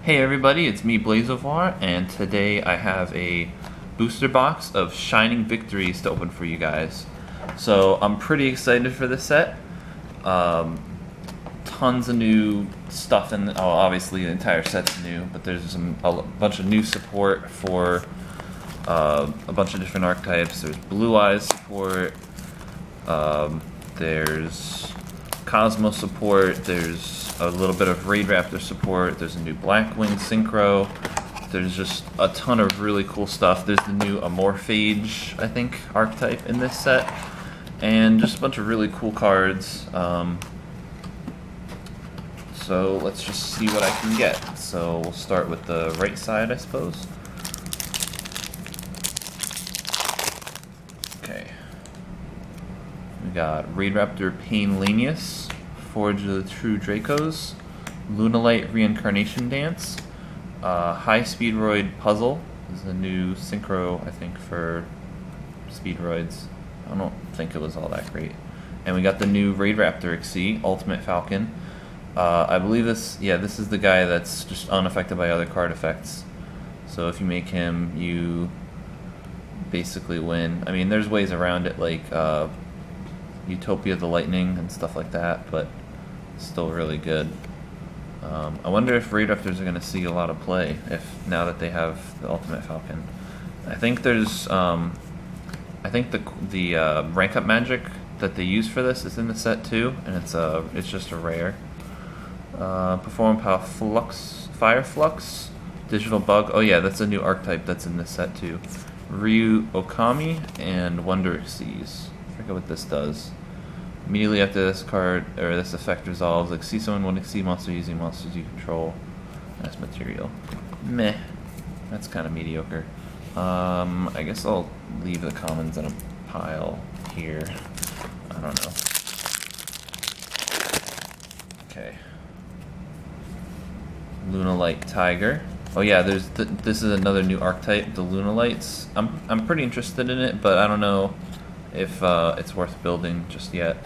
Hey everybody, it's me blazevoir, and today I have a booster box of Shining Victories to open for you guys. So I'm pretty excited for this set. Tons of new stuff in. Obviously the entire set's new, but there's a bunch of new support for a bunch of different archetypes. There's Blue Eyes support. There's Cosmo support. There's a little bit of Raid Raptor support. There's a new Blackwing Synchro. There's just a ton of really cool stuff. There's the new Amorphage, I think, archetype in this set. And just a bunch of really cool cards. So let's just see what I can get. So we'll start with the right side, I suppose. Okay. We got Raid Raptor Painlanius, Forge of the True Dracos, Lunalite Reincarnation Dance, High Speedroid Puzzle is a new synchro, I think, for Speedroids. I don't think it was all that great. And we got the new Raid Raptor XC, Ultimate Falcon. I believe this is the guy that's just unaffected by other card effects. So if you make him, you basically win. I mean, there's ways around it, like Utopia the Lightning and stuff like that, but still really good. I wonder if Raid Raptors are going to see a lot of play now that they have the Ultimate Falcon. I think there's the rank up magic that they use for this is in the set too, and it's just a rare. Perform Power Flux, Fire Flux, Digital Bug. Oh yeah, that's a new archetype that's in this set too. Ryu Okami and Wonder Xyz. I forget what this does. Immediately after this card or this effect resolves, like see someone want to see monster using monsters you control as material. Meh. That's kind of mediocre. I guess I'll leave the commons in a pile here. I don't know. Okay. Lunalite Tiger. Oh yeah, this is another new archetype, the Lunalites. I'm pretty interested in it, but I don't know if it's worth building just yet.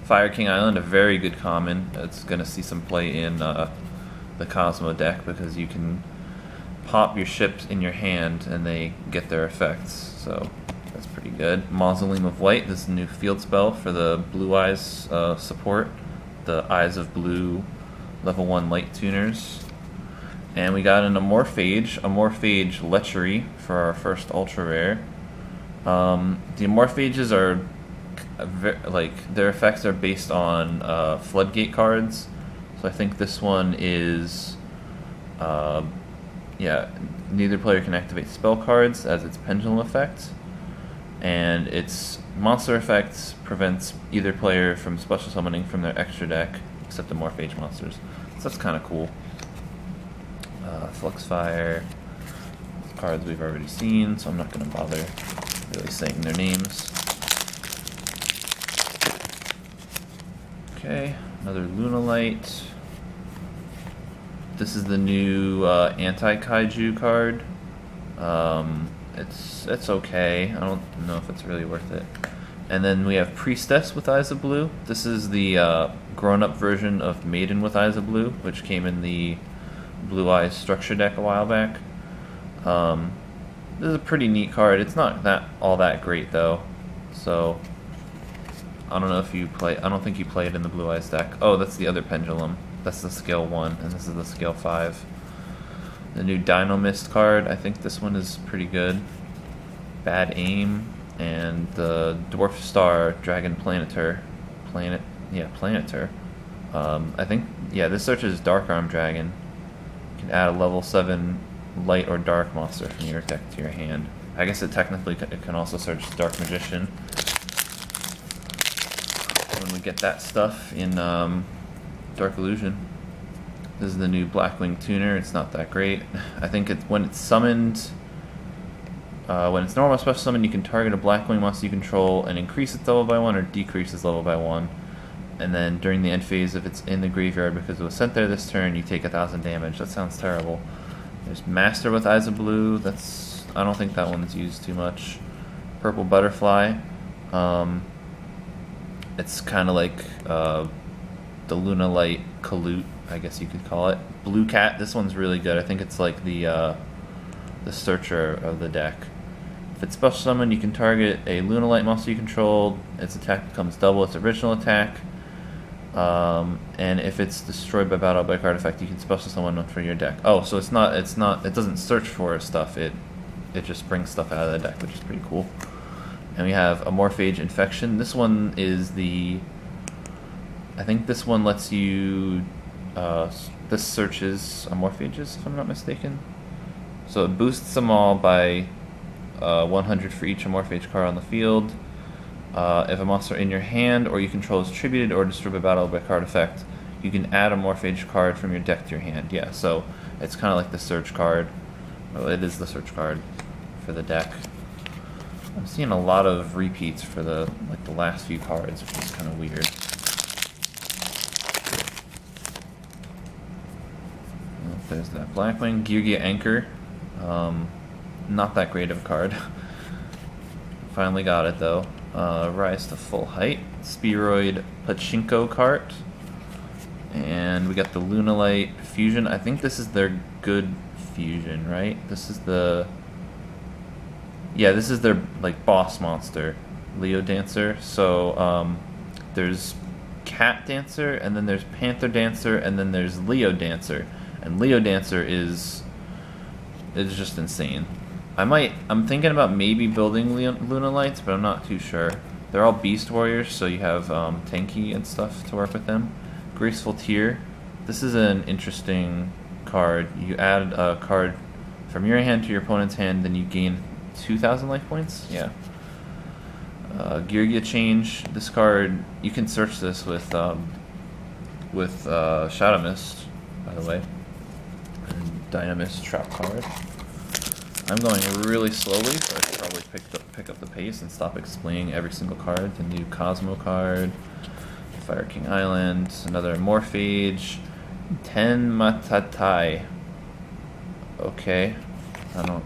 Fire King Island, a very good common. It's going to see some play in the Cosmo deck because you can pop your ships in your hand and they get their effects. So that's pretty good. Mausoleum of Light, this is a new field spell for the Blue Eyes support. The Eyes of Blue level 1 light tuners. And we got an Amorphage Lechery for our first ultra rare. The Amorphages are their effects are based on Floodgate cards, so I think this one is neither player can activate spell cards as its pendulum effect, and its monster effects prevents either player from special summoning from their extra deck except Amorphage monsters. So that's kind of cool. Fluxfire, cards we've already seen, so I'm not going to bother really saying their names. Okay, another Lunalite. This is the new anti-kaiju card. It's okay. I don't know if it's really worth it. And then we have Priestess with Eyes of Blue. This is the grown-up version of Maiden with Eyes of Blue, which came in the Blue Eyes structure deck a while back. This is a pretty neat card. It's not all that great though, so I don't know if you play. I don't think you play it in the Blue Eyes deck. Oh, that's the other Pendulum. That's the scale 1, and this is the scale 5. The new Dino Mist card. I think this one is pretty good. Bad Aim and the Dwarf Star Dragon Planeter. Planeter. I think this searches Dark Arm Dragon. You can add a level 7 light or dark monster from your deck to your hand. I guess it can also search Dark Magician. When we get that stuff in Dark Illusion. This is the new Blackwing Tuner. It's not that great. I think when it's summoned, when it's normal special summon, you can target a Blackwing monster you control and increase its level by 1 or decrease its level by 1. And then during the end phase, if it's in the graveyard because it was sent there this turn, you take 1,000 damage. That sounds terrible. There's Master with Eyes of Blue. I don't think that one's used too much. Purple Butterfly. It's kind of like the Lunalite Kalut I guess you could call it. Blue Cat, this one's really good. I think it's like the searcher of the deck. If it's special summoned, you can target a Lunalite monster you control. Its attack becomes double its original attack. And if it's destroyed by battle by card effect, you can special summon one from your deck. Oh, so it doesn't search for stuff. It just brings stuff out of the deck, which is pretty cool. And we have Amorphage Infection. This one is I think this one lets you, this searches Amorphages, if I'm not mistaken. So it boosts them all by 100 for each Amorphage card on the field. If a monster in your hand or you control is tributed or destroyed by battle by card effect, you can add a Morphage card from your deck to your hand. Yeah, so it's kind of like the search card. Well, it is the search card for the deck. I'm seeing a lot of repeats for the last few cards, which is kind of weird. There's that Blackwing. YuGiOh Anchor. Not that great of a card. Finally got it though. Rise to Full Height. Spheroid Pachinko cart. And we got the Lunalite Fusion. I think this is their good fusion, right? This is their boss monster, Leo Dancer. So there's Cat Dancer, and then there's Panther Dancer, and then there's Leo Dancer. And Leo Dancer is just insane. I'm thinking about maybe building Lunalites, but I'm not too sure. They're all Beast Warriors, so you have Tanky and stuff to work with them. Graceful Tear. This is an interesting card. You add a card from your hand to your opponent's hand, then you gain 2,000 life points. Yeah. YuGiOh Change. This card, you can search this with Shadow Mist, by the way. And Dynamist Trap card. I'm going really slowly, so I should probably pick up the pace and stop explaining every single card. The new Cosmo card, Fire King Island, another Morphage, Tenmatatai. Okay, I don't.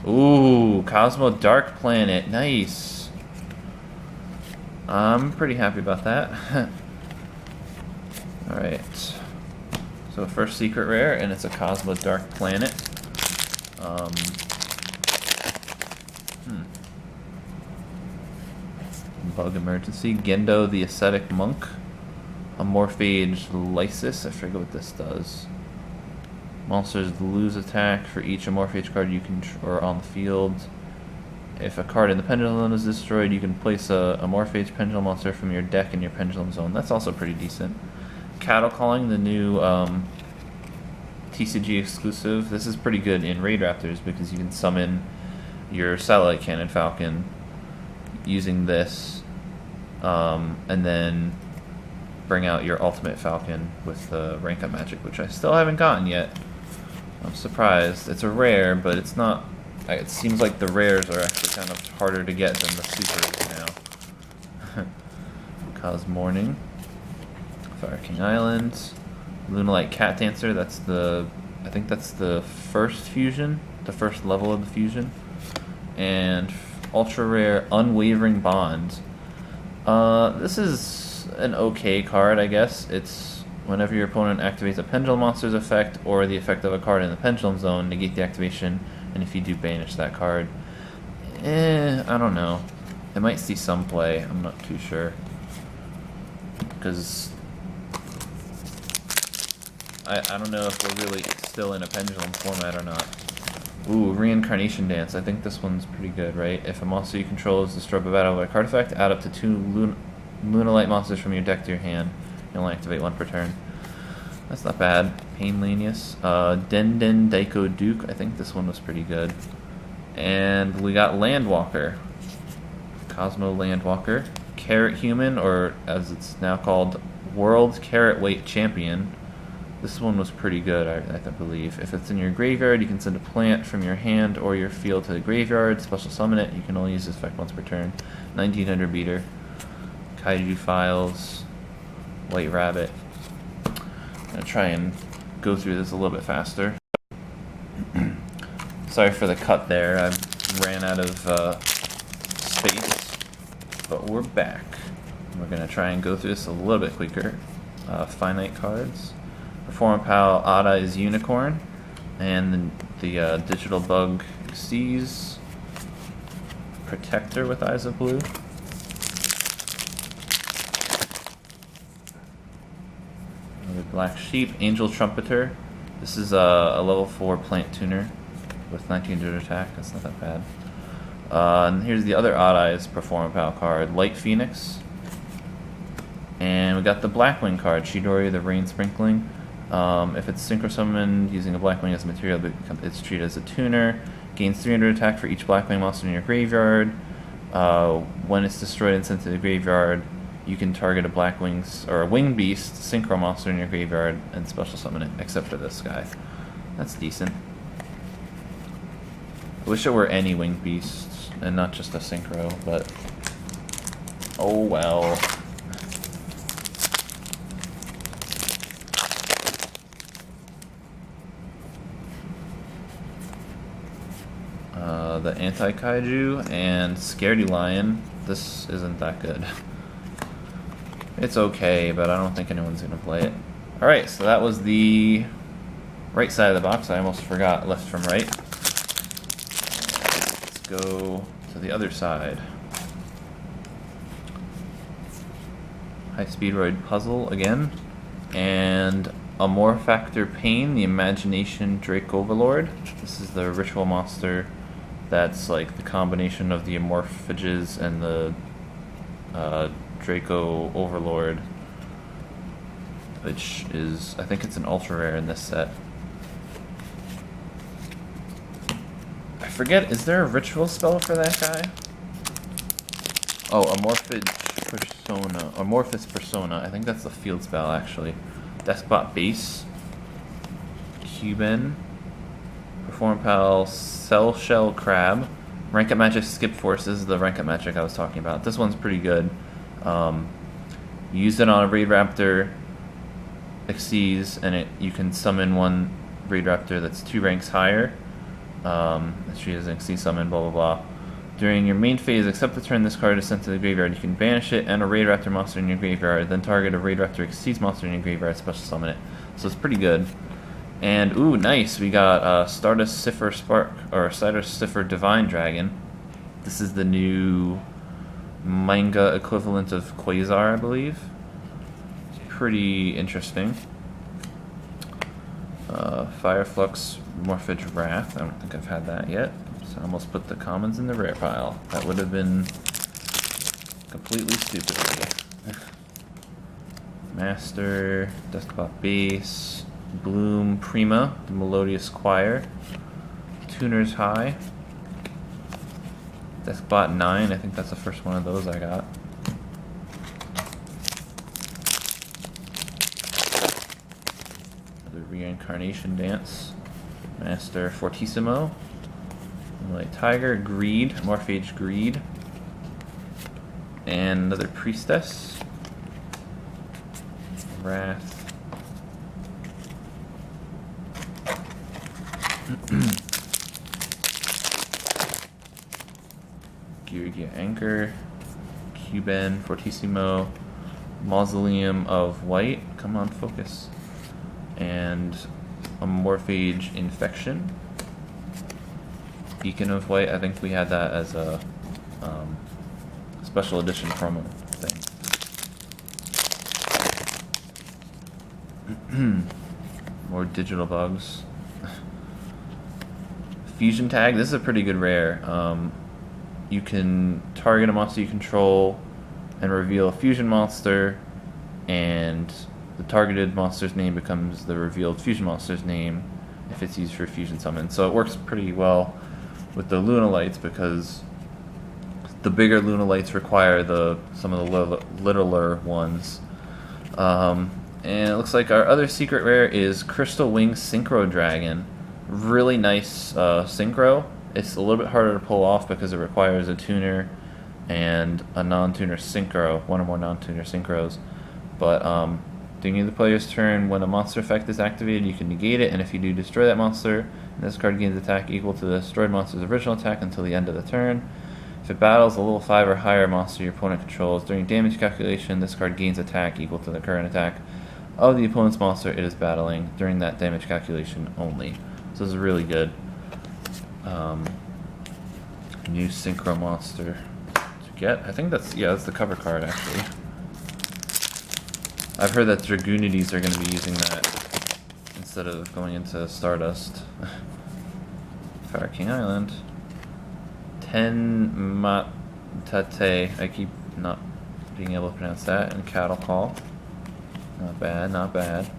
Ooh, Cosmo Dark Planet, nice. I'm pretty happy about that. All right. So first secret rare, and it's a Cosmo Dark Planet. Bug Emergency. Gendo the Ascetic Monk. Amorphage Lysis. I forget what this does. Monsters lose attack for each Amorphage card you control on the field. If a card in the Pendulum Zone is destroyed, you can place a Amorphage Pendulum monster from your deck in your Pendulum Zone. That's also pretty decent. Cattle Calling, the new TCG exclusive. This is pretty good in Raid Raptors because you can summon your Satellite Cannon Falcon using this, and then bring out your Ultimate Falcon with the rank up magic, which I still haven't gotten yet. I'm surprised. It's a rare, but it's not. It seems like the rares are actually kind of harder to get than the supers now. Cosmorning. Fire King Island. Lunalite Cat Dancer. I think that's the first fusion, the first level of the fusion. And ultra rare Unwavering Bond. This is an okay card, I guess. It's whenever your opponent activates a Pendulum Monster's effect or the effect of a card in the Pendulum Zone, negate the activation, and if you do, banish that card. I don't know. It might see some play. I'm not too sure. Because I don't know if we're really still in a Pendulum format or not. Ooh, Reincarnation Dance. I think this one's pretty good, right? If a monster you control is destroyed by battle by card effect, add up to 2 Lunalite monsters from your deck to your hand. You only activate 1 per turn. That's not bad. Pain Lanius. Den Daiko Duke. I think this one was pretty good. And we got Landwalker. Cosmo Landwalker. Carrot Human, or as it's now called, World Carrot Weight Champion. This one was pretty good, I believe. If it's in your graveyard, you can send a plant from your hand or your field to the graveyard, special summon it. You can only use this effect once per turn. 1900 beater. Kaiju Files. White Rabbit. I'm going to try and go through this a little bit faster. Sorry for the cut there. I ran out of space. But we're back. We're going to try and go through this a little bit quicker. Finite cards. Performant Pal Odd Eyes Unicorn, and the Digital Bug Seas Protector with Eyes of Blue. Another Black Sheep, Angel Trumpeter. This is a level 4 plant tuner with 1900 attack. That's not that bad. And here's the other Odd Eyes Performant Pal card, Light Phoenix. And we got the Blackwing card, Chidori the Rain Sprinkling. If it's synchro summoned using a Blackwing as a material, it's treated as a tuner. Gains 300 attack for each Blackwing monster in your graveyard. When it's destroyed and sent to the graveyard, you can target a Blackwing or a Winged Beast synchro monster in your graveyard and special summon it, except for this guy. That's decent. I wish it were any Winged Beasts and not just a synchro, but oh well. The Anti-Kaiju and Scaredy Lion. This isn't that good. It's okay, but I don't think anyone's going to play it. Alright, so that was the right side of the box. I almost forgot left from right. Let's go to the other side. High Speedroid Puzzle again. And Amorphactor Pain, the Imagination Drake Overlord. This is the ritual monster that's like the combination of the Amorphages and the Draco Overlord, which is, I think it's an ultra rare in this set. I forget, is there a ritual spell for that guy? Oh, Amorphous Persona. I think that's the field spell actually. Despot Base. Cuban. Performant Pal Cell Shell Crab. Rank Up Magic Skip Force. This is the Rank Up Magic I was talking about. This one's pretty good. Use it on a Raid Raptor Xyz, and you can summon one Raid Raptor that's 2 ranks higher. She has an Xyz summon, blah blah blah. During your main phase, except the turn this card is sent to the graveyard, you can banish it and a Raid Raptor monster in your graveyard, then target a Raid Raptor Xyz monster in your graveyard, special summon it. So it's pretty good. And ooh, nice! We got Stardust Cipher Spark or Stardust Cipher Divine Dragon. This is the new manga equivalent of Quasar, I believe. It's pretty interesting. Fireflux Morphage Wrath. I don't think I've had that yet. So I almost put the commons in the rare pile. That would have been completely stupid of me. Master, Despot Base, Bloom Prima, the Melodious Choir, Tuner's High, Despot 9, I think that's the first one of those I got. The Reincarnation Dance, Master Fortissimo, Moonlight Tiger, Greed, Morphage Greed, and another Priestess, Wrath, YuGiOh Anchor, Cuban, Fortissimo, Mausoleum of White, come on, focus, and a Morphage Infection, Beacon of White. I think we had that as a special edition promo thing. More digital bugs. Fusion Tag. This is a pretty good rare. You can target a monster you control and reveal a fusion monster, and the targeted monster's name becomes the revealed fusion monster's name if it's used for fusion summon. So it works pretty well with the Lunalights because the bigger Lunalights require some of the littler ones. And it looks like our other secret rare is Crystal Wing Synchro Dragon. Really nice synchro. It's a little bit harder to pull off because it requires a tuner and a non-tuner synchro, one or more non-tuner synchros. But during the player's turn, when a monster effect is activated, you can negate it, and if you do destroy that monster, this card gains attack equal to the destroyed monster's original attack until the end of the turn. If it battles a level 5 or higher monster your opponent controls, during damage calculation, this card gains attack equal to the current attack. of the opponent's monster it is battling during that damage calculation only. So this is really good. New synchro monster to get. I think that's the cover card actually. I've heard that Dragoonides are going to be using that instead of going into Stardust. Fire King Island. Ten Matate. I keep not being able to pronounce that. And Cattle Call. Not bad, not bad.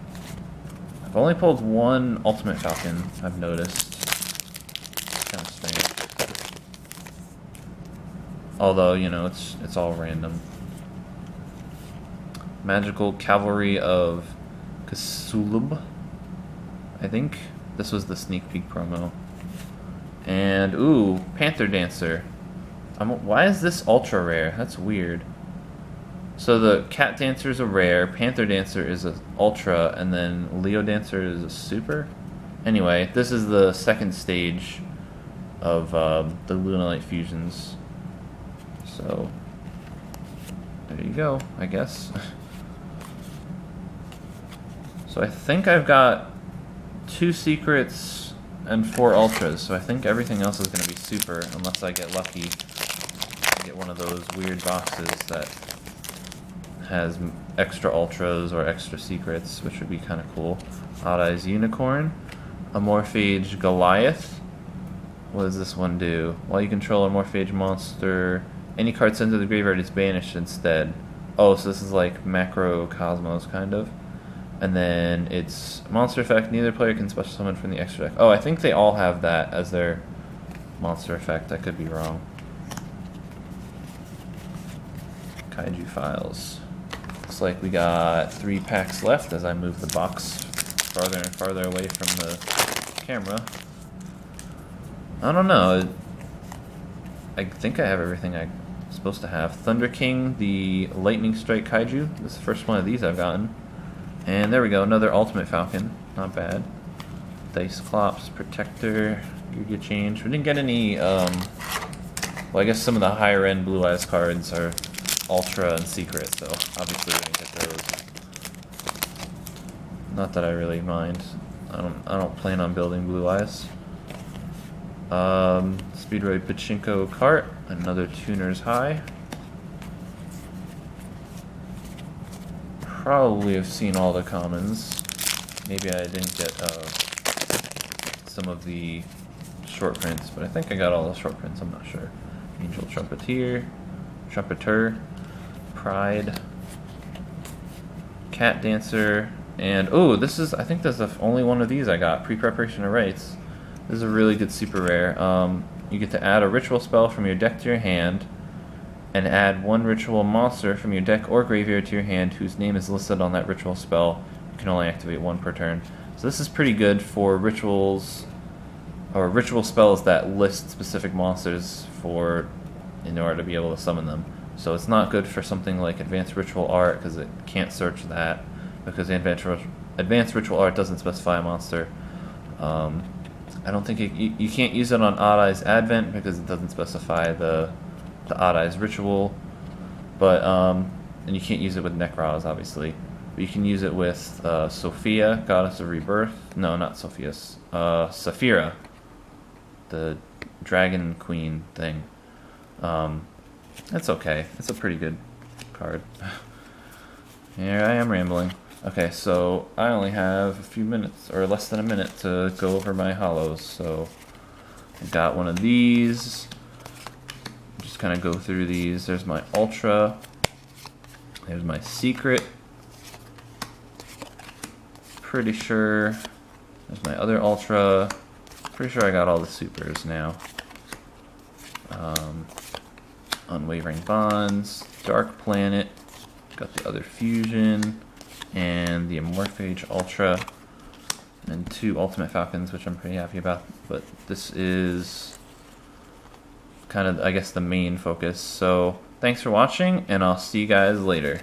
I've only pulled one Ultimate Falcon, I've noticed. Kind of strange. Although, you know, it's all random. Magical Cavalry of Kasulub. I think this was the sneak peek promo. And ooh, Panther Dancer. Why is this ultra rare? That's weird. So the Cat Dancer is a rare, Panther Dancer is an ultra, and then Leo Dancer is a super. Anyway, this is the second stage of the Lunalight fusions. So there you go, I guess. So I think I've got 2 secrets and 4 ultras, so I think everything else is going to be super, unless I get lucky and get one of those weird boxes that has extra ultras or extra secrets, which would be kind of cool. Odd Eyes Unicorn. Amorphage Goliath. What does this one do? While you control a Morphage monster, any card sent to the graveyard is banished instead. Oh, so this is like Macro Cosmos, kind of. And then it's monster effect, neither player can special summon from the extra deck. Oh, I think they all have that as their monster effect. I could be wrong. Kaiju Files. Looks like we got 3 packs left as I move the box farther and farther away from the camera. I don't know. I think I have everything I'm supposed to have. Thunder King, the Lightning Strike Kaiju. This is the first one of these I've gotten. And there we go, another Ultimate Falcon. Not bad. Dice Clops, Protector, YuGiOh Change. We didn't get any, well, I guess some of the higher end Blue Eyes cards are Ultra and Secret, so obviously we didn't get those. Not that I really mind. I don't plan on building Blue Eyes. Speedway Pachinko Cart, another Tuner's High. Probably have seen all the commons. Maybe I didn't get some of the short prints, but I think I got all the short prints, I'm not sure. Angel Trumpeter, Pride, Cat Dancer, and oh, this is, I think that's the only one of these I got, Pre-Preparation of Rites. This is a really good super rare. You get to add a ritual spell from your deck to your hand, and add 1 ritual monster from your deck or graveyard to your hand whose name is listed on that ritual spell. You can only activate 1 per turn. So this is pretty good for rituals, or ritual spells that list specific monsters in order to be able to summon them. So it's not good for something like Advanced Ritual Art, because it can't search that, because Advanced Ritual Art doesn't specify a monster. I don't think you can't use it on Odd Eyes Advent, because it doesn't specify the Odd Eyes Ritual, but and you can't use it with Nekroz, obviously. But you can use it with Sophia, Goddess of Rebirth. No, not Sophia. Saphira, the Dragon Queen thing. That's okay. It's a pretty good card. Here I am rambling. Okay, so I only have a few minutes, or less than a minute, to go over my hollows. So I got one of these. Just kind of go through these. There's my Ultra. There's my Secret. Pretty sure. There's my other Ultra. Pretty sure I got all the supers now. Unwavering Bonds. Dark Planet. Got the other fusion. And the Amorphage Ultra. And 2 Ultimate Falcons, which I'm pretty happy about. But this is kind of, I guess, the main focus. So thanks for watching, and I'll see you guys later.